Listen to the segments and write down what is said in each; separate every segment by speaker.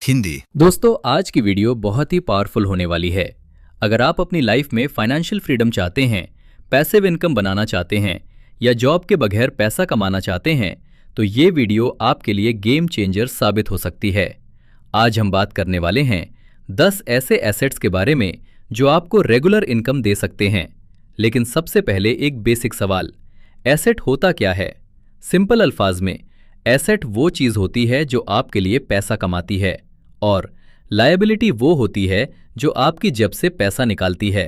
Speaker 1: हिंदी।
Speaker 2: दोस्तों, आज की वीडियो बहुत ही पावरफुल होने वाली है। अगर आप अपनी लाइफ में फाइनेंशियल फ्रीडम चाहते हैं, पैसिव इनकम बनाना चाहते हैं या जॉब के बगैर पैसा कमाना चाहते हैं, तो ये वीडियो आपके लिए गेम चेंजर साबित हो सकती है। आज हम बात करने वाले हैं 10 ऐसे एसेट्स के बारे में जो आपको रेगुलर इनकम दे सकते हैं। लेकिन सबसे पहले एक बेसिक सवाल, एसेट होता क्या है? सिंपल अल्फाज में, एसेट वो चीज होती है जो आपके लिए पैसा कमाती है, और लायबिलिटी वो होती है जो आपकी जेब से पैसा निकालती है।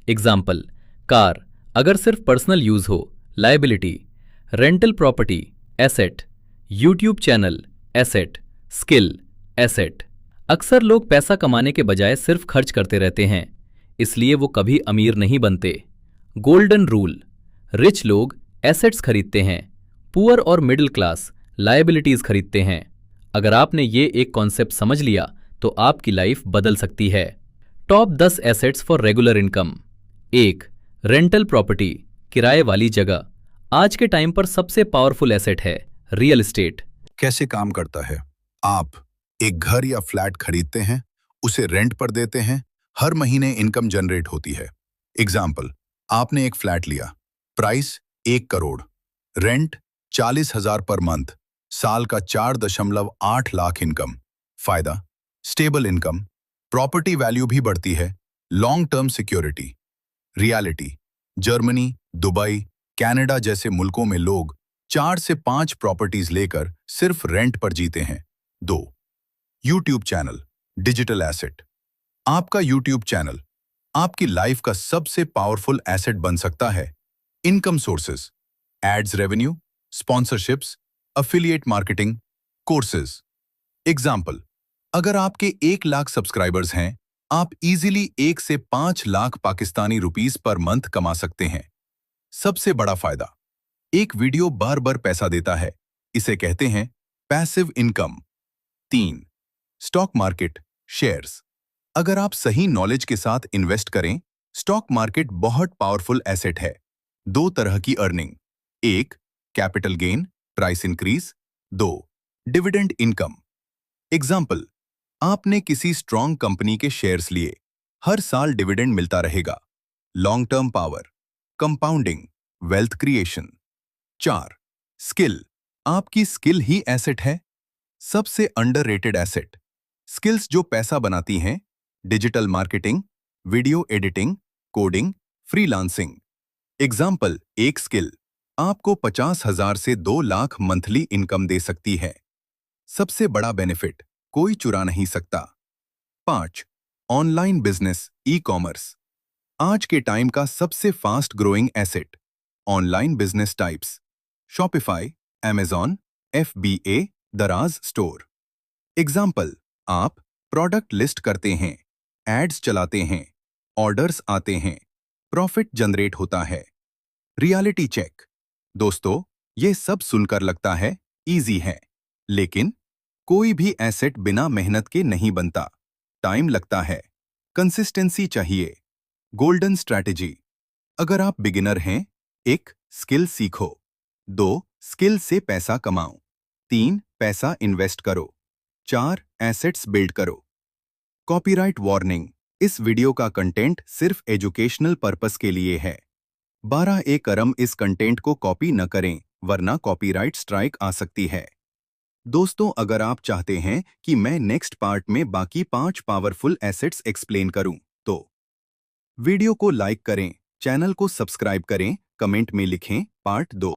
Speaker 2: एग्जाम्पल, कार अगर सिर्फ पर्सनल यूज हो, liability. Rental property, asset. YouTube channel, asset. Skill, asset. अक्सर लोग पैसा कमाने के बजाय सिर्फ खर्च करते रहते हैं, इसलिए वो कभी अमीर नहीं बनते। गोल्डन रूल, रिच लोग एसेट्स खरीदते हैं, पुअर और मिडिल क्लास लायबिलिटीज खरीदते हैं। अगर आपने ये एक कॉन्सेप्ट समझ लिया तो आपकी लाइफ बदल सकती है। Top 10 assets for regular income. 1. Rental property, किराए वाली जगह। आज के टाइम पर सबसे पावरफुल एसेट है रियल एस्टेट।
Speaker 1: कैसे काम करता है? आप एक घर या फ्लैट खरीदते हैं, उसे रेंट पर देते हैं, हर महीने इनकम जनरेट होती है। एग्जाम्पल, आपने एक फ्लैट लिया, price 1 crore, rent 40,000 per month, साल का 4.8 लाख इनकम। फायदा, स्टेबल इनकम, प्रॉपर्टी वैल्यू भी बढ़ती है, long term security. Reality, Germany, Dubai, Canada जैसे मुल्कों में लोग 4 से 5 प्रॉपर्टीज लेकर सिर्फ रेंट पर जीते हैं। 2. YouTube channel, digital asset. आपका यूट्यूब चैनल आपकी लाइफ का सबसे पावरफुल एसेट बन सकता है। Income sources, ads revenue, sponsorships, affiliate marketing, courses. Example, अगर आपके 1 लाख सब्सक्राइबर्स हैं, आप इजीली 1 से 5 lakh Pakistani rupees per month कमा सकते हैं। सबसे बड़ा फायदा, एक वीडियो बार बार पैसा देता है, इसे कहते हैं passive income. 3. Stock market, shares. अगर आप सही नॉलेज के साथ इन्वेस्ट करें, स्टॉक मार्केट बहुत पावरफुल एसेट है। 2 तरह की earning, 1. Capital gain, price increase. 2. Dividend income. Example, आपने किसी स्ट्रॉन्ग कंपनी के शेयर्स लिए, हर साल डिविडेंड मिलता रहेगा। Long term power, compounding, wealth creation. 4. Skill, आपकी स्किल ही एसेट है। सबसे अंडररेटेड एसेट, स्किल्स जो पैसा बनाती हैं, digital marketing, video editing, coding, freelancing. Example, एक स्किल आपको 50,000 से 2 लाख मंथली इनकम दे सकती है। सबसे बड़ा बेनिफिट, कोई चुरा नहीं सकता। 5. Online business, e commerce. आज के टाइम का सबसे fast growing asset, online business types, Shopify, Amazon, FBA, दराज स्टोर। एग्जाम्पल, आप प्रोडक्ट लिस्ट करते हैं, एड्स चलाते हैं, ऑर्डर्स आते हैं, प्रॉफिट जनरेट होता है। Reality check. दोस्तों, ये सब सुनकर लगता है इजी है, लेकिन कोई भी एसेट बिना मेहनत के नहीं बनता। टाइम लगता है, कंसिस्टेंसी चाहिए। गोल्डन स्ट्रैटेजी, अगर आप बिगिनर हैं, 1. स्किल सीखो। 2. स्किल से पैसा कमाओ। 3. पैसा इन्वेस्ट करो। 4. एसेट्स बिल्ड करो। कॉपीराइट वार्निंग, इस वीडियो का कंटेंट सिर्फ एजुकेशनल पर्पस के लिए है। 12 करम इस कंटेंट को कॉपी न करें, वरना कॉपीराइट स्ट्राइक आ सकती है। दोस्तों, अगर आप चाहते हैं कि मैं नेक्स्ट पार्ट में बाकी 5 पावरफुल एसेट्स एक्सप्लेन करूं, तो वीडियो को लाइक करें, चैनल को सब्सक्राइब करें, कमेंट में लिखें पार्ट 2।